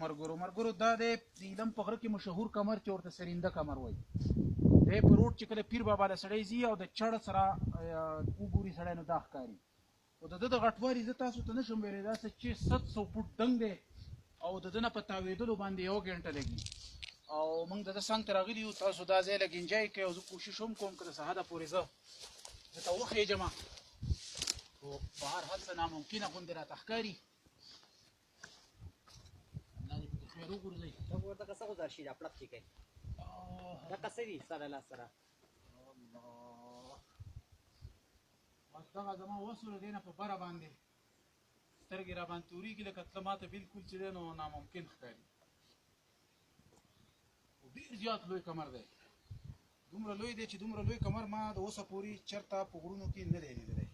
مرګرو دا د ایلم په غره کې مشهور کمر چې ورته سرینده کمر وایي. دی په روډ چې کله پیر بابا له سړی ځي او د چړ سره وګوري سړی نو دا ښکاري. او د ده د غټوالي زه تاسو ته نه شم ویلی، دا څه چې 700 فوټ ډنګ دی او د ده نه په تاوېدلو باندې 1 ګنټه لګي. او موږ د ده څنګ ته راغلي یو، تاسو دا ځای لږ انجوی کوئ او زه کوشش هم کوم که د سهده پورې زه درته وخېږم، خو په هر حال څه ناممکنه غوندې راته ښکاري. الله دې پکې خیر وګرځوي. دا ورته څه گزار شي دا پړق کې کوي دا څه دي سره لاس سره الله بس دغه زما وس له دې نه په بره باندې سترګې را باندې تورېږي لکه تله ما ته بلکل چې دی نو ناممکن ښکاري. ډېر زیات لوی کمر دی، دومره لوی دی چې دومره لوی کمر ما د اوسه پورې چېرته په غرونو کې نه دی لیدلی.